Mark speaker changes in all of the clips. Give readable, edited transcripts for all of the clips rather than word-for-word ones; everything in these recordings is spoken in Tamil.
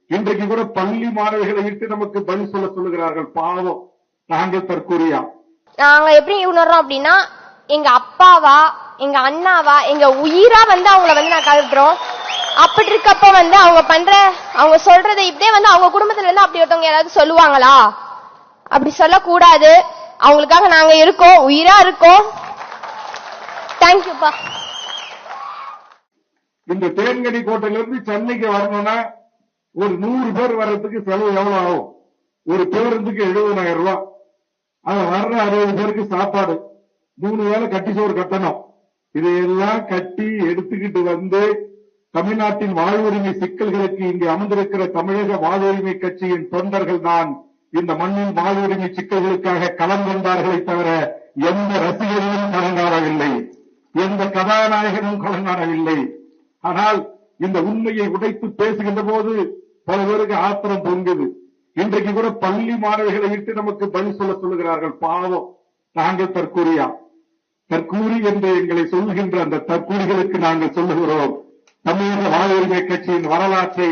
Speaker 1: இன்றைக்கு கூட பள்ளி மாணவிகளை விட்டு நமக்கு பதில் சொல்லுகிறார்கள். பாவம், நாங்கள் தற்கூரியா?
Speaker 2: நாங்க எப்படி உணர்றோம் அப்படின்னா, எங்க அப்பாவா எங்க அண்ணாவா எங்க உயிரா அவங்கள நான் கருதுறோம். அப்படி இருக்கப்ப அவங்க சொல்றதை இப்படியே அவங்க குடும்பத்துல இருந்து அப்படி ஒருத்தவங்க யாராவது சொல்லுவாங்களா? அப்படி சொல்லக்கூடாது. அவங்களுக்காக நாங்க இருக்கோம், உயிரா இருக்கோம். தேங்க்யூப்பா.
Speaker 1: இந்த தேன்கனி கோட்டையிலிருந்து சென்னைக்கு வரணும்னா ஒரு 100 பேர் வர்றதுக்கு செலவு எவ்வளவு ஆகும்? ஒரு பேருந்துக்கு 70,000 ரூபாய். அது வர்ற 60 பேருக்கு சாப்பாடு, 3 வேளை கட்டி சோறு கட்டணும். இதையெல்லாம் கட்டி எடுத்துக்கிட்டு வந்து தமிழ்நாட்டின் வாழ்வுரிமை சிக்கல்களுக்கு இங்கு அமர்ந்திருக்கிற தமிழக வாழ்வுரிமை கட்சியின் தொண்டர்கள் தான் இந்த மண்ணின் வாழ்வுரிமை சிக்கல்களுக்காக களம் கொண்டார்களே தவிர எந்த ரசிகர்களும் கலங்காடவில்லை, எந்த கதாநாயகனும் கலங்காடவில்லை. ஆனால் இந்த உண்மையை உடைத்து பேசுகின்ற போது பல பேருக்கு ஆத்திரம் பொங்குது. இன்றைக்கு கூட பள்ளி மாணவிகளை விட்டு நமக்கு பதில் சொல்லுகிறார்கள். பாவம், நாங்கள் தற்கூரியா? தற்கூரி என்று எங்களை சொல்லுகின்ற அந்த தற்கூரிகளுக்கு நாங்கள் சொல்லுகிறோம், தமிழக வாழ்வுரிமை கட்சியின் வரலாற்றை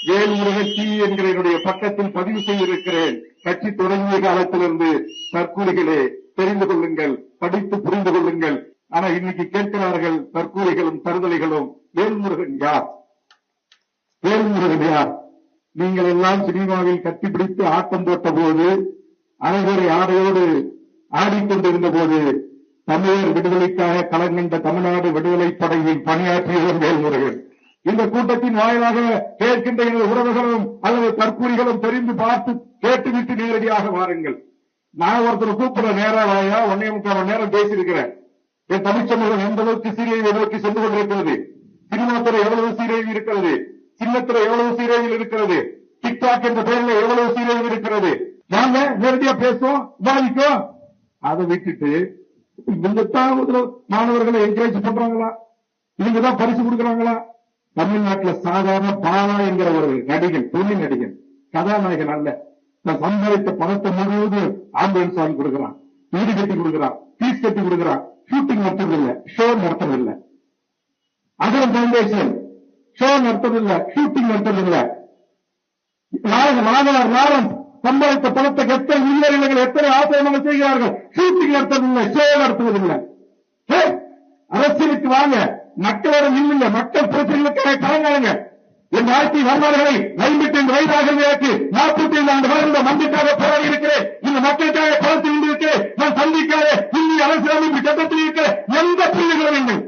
Speaker 1: வேல்முருகன் என்கிற என்னுடைய பக்கத்தில் பதிவு செய்திருக்கிறேன். கட்சி தொடங்கிய காலத்திலிருந்து தற்கூரிகளே தெரிந்து கொள்ளுங்கள், படித்து புரிந்து கொள்ளுங்கள். ஆனா இன்னைக்கு கேட்கிறார்கள் தற்கூரிகளும் தருதலைகளும், வேல்முருகன் யார்? வேல்முருகன் யார்? நீங்கள் எல்லாம் சினிமாவில் கட்டிப்பிடித்து ஆட்டம் போட்ட போது, அனைவரை ஆடையோடு ஆடிக்கொண்டிருந்த போது, தமிழர் விடுதலைக்காக களங்கண்ட தமிழ்நாடு விடுதலை படையில் பணியாற்றியவர் வேல்முருகன். இந்த கூட்டத்தின் வாயிலாக கேட்கின்ற எங்கள் உறவுகளும் அல்லது தற்கூரிகளும் தெரிந்து பார்த்து கேட்டுவிட்டு நேரடியாக வாருங்கள். நான் ஒருத்தர் கூப்பிட நேரம் வாயா 1.25 மணி நேரம் பேசியிருக்கிறேன். என் தமிழ் சமூகம் எந்த அளவுக்கு சீரழிவு நோக்கி சென்று கொண்டிருக்கிறது, சினிமா துறை எவ்வளவு சீரழிவு இருக்கிறது, சின்னத்துறை எவ்வளவு சீரழிவில் இருக்கிறது, டிக்டாக் என்ற பெயரில் எவ்வளவு சீரழிவு இருக்கிறது. நாங்க நேரடியா பேசுவோம், விவாதிக்கும். அதை விட்டுட்டு இவங்கத்தான் மாணவர்களை என்கரேஜ் பண்றாங்களா, இவங்கதான் பரிசு கொடுக்கறாங்களா? தமிழ்நாட்டில் சாதாரண பாலா என்கிற ஒரு நடிகன், தொழில் நடிகன், கதாநாயகன் அல்ல, சம்பாதித்த பணத்தை முழுவதும் ஆம்புலன்ஸ் வாங்கி கொடுக்கிறான், வீடு கட்டி கொடுக்கிறான், பீஸ் கட்டி கொடுக்கிறான். ஷூட்டிங் நடத்துறதில்லை, ஷோ நடத்துறதில்லை. அகரம் பவுண்டேஷன் ஷோ நடத்துறதில்லை, ஷூட்டிங் நடத்துறதில்லை. நாளம் சம்பாதித்த பணத்தை எத்தனை மில்லியர்கள் எத்தனை ஆசிரியர்கள் செய்கிறார்கள், ஷூட்டிங் நடத்துவதில்லை, ஷோ நடத்துவதில்லை. அரசியலுக்கு வாங்க, மக்களோட நில்லுங்க, மக்கள் பிரச்சனைகளுக்காக கலங்காளுங்க. என் வாழ்க்கை வரலாறுகளை 55 வயதாக எனக்கு 45 ஆண்டு காலம் இந்த மண்ணுக்காக போராடி இருக்கிறேன். இந்த மக்களுக்காக களத்தில் இருக்கிறேன். நான் சந்திக்காத இந்திய அரசியலமைப்பு சட்டத்தில் இருக்கிற எந்த புள்ளிகளும்